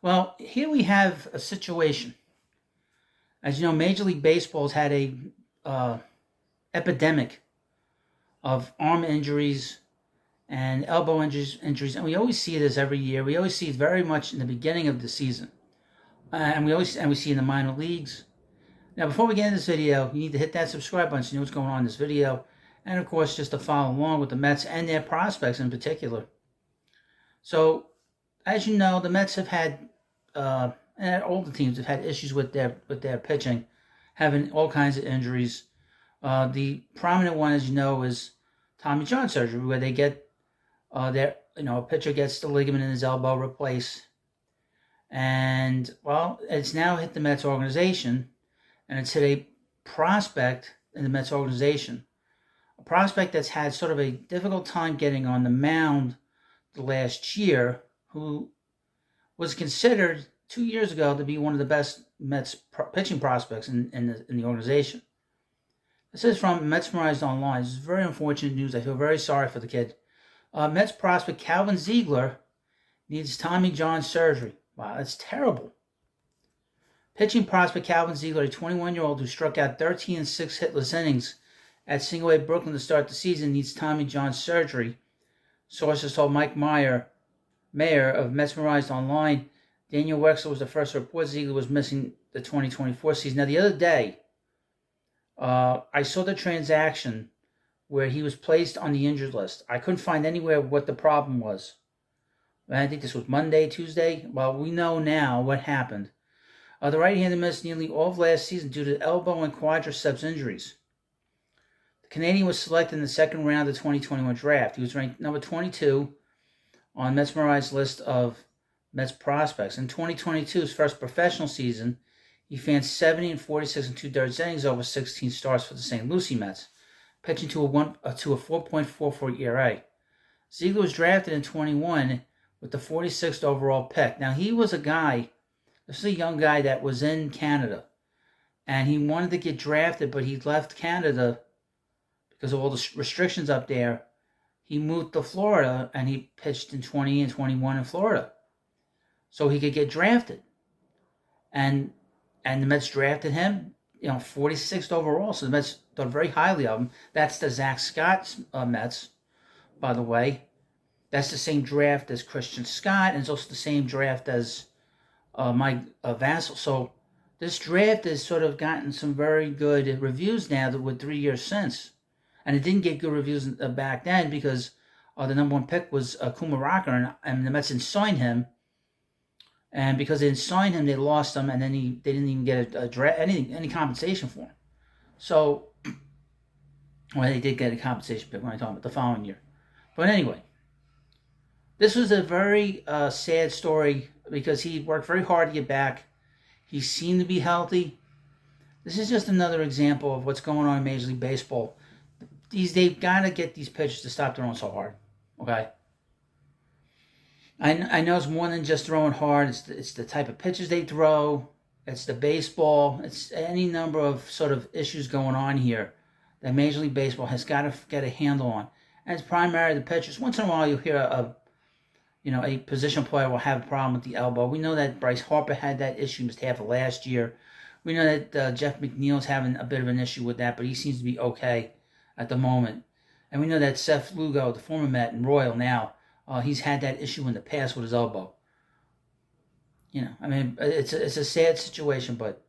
Well, here we have a situation. As you know, Major League Baseball's had a uh, epidemic of arm injuries and elbow injuries, and we always see this every year. We always see it very much in the beginning of the season, and we see in the minor leagues. Now, before we get into this video, you need to hit that subscribe button so you know what's going on in this video, and of course, just to follow along with the Mets and their prospects in particular. So, as you know, the Mets have had, and all the teams have had issues with their pitching, having all kinds of injuries. The prominent one, as you know, is Tommy John surgery, where they get a pitcher gets the ligament in his elbow replaced, and well, it's now hit the Mets organization, and it's hit a prospect in the Mets organization, a prospect that's had sort of a difficult time getting on the mound the last year, who was considered 2 years ago to be one of the best Mets pitching prospects in the organization. This is from Mets Memorized Online. This is very unfortunate news. I feel very sorry for the kid. Mets prospect Calvin Zegler needs Tommy John surgery. Wow, that's terrible. Pitching prospect Calvin Zegler, a 21-year-old who struck out 13 in 6 hitless innings at Single A Brooklyn to start the season, needs Tommy John surgery. Sources told Mike Mayer of Mets Memorized Online. Daniel Wexler was the first to report Zegler was missing the 2024 season. Now, the other day, I saw the transaction where he was placed on the injured list. I couldn't find anywhere what the problem was. I think this was Monday, Tuesday. Well, we know now what happened. The right-hander missed nearly all of last season due to elbow and quadriceps injuries. The Canadian was selected in the second round of the 2021 draft. He was ranked number 22 on Mets Memorized list of Mets prospects. In 2022's first professional season, he fanced 70 and 46 and 2/3 innings over 16 starts for the St. Lucie Mets, pitching to a 4.44 ERA. Zegler was drafted in 21 with the 46th overall pick. Now, he was a guy, this is a young guy that was in Canada, and he wanted to get drafted, but he left Canada because of all the restrictions up there. He moved to Florida, and he pitched in 20 and 21 in Florida, so he could get drafted. And the Mets drafted him, 46th overall. So the Mets thought very highly of him. That's the Zach Scott Mets, by the way. That's the same draft as Christian Scott, and it's also the same draft as Mike Vassell. So this draft has sort of gotten some very good reviews now with 3 years since. And it didn't get good reviews back then because the number one pick was Kumaraka, and the Mets didn't sign him. And because they didn't sign him, they lost him, and then they didn't even get any compensation for him. So, well, they did get a compensation pick when I talk about the following year. But anyway, this was a very sad story because he worked very hard to get back. He seemed to be healthy. This is just another example of what's going on in Major League Baseball. They've got to get these pitchers to stop throwing so hard, okay? I know it's more than just throwing hard. It's the type of pitches they throw. It's the baseball. It's any number of sort of issues going on here that Major League Baseball has got to get a handle on. And it's primarily the pitchers. Once in a while, you'll hear a position player will have a problem with the elbow. We know that Bryce Harper had that issue missed half of last year. We know that Jeff McNeil's having a bit of an issue with that, but he seems to be okay at the moment. And we know that Seth Lugo, the former Met and Royal now, he's had that issue in the past with his elbow. It's a sad situation, but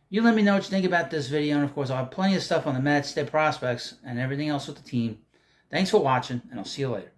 you let me know what you think about this video. And, of course, I'll have plenty of stuff on the Mets, their prospects, and everything else with the team. Thanks for watching, and I'll see you later.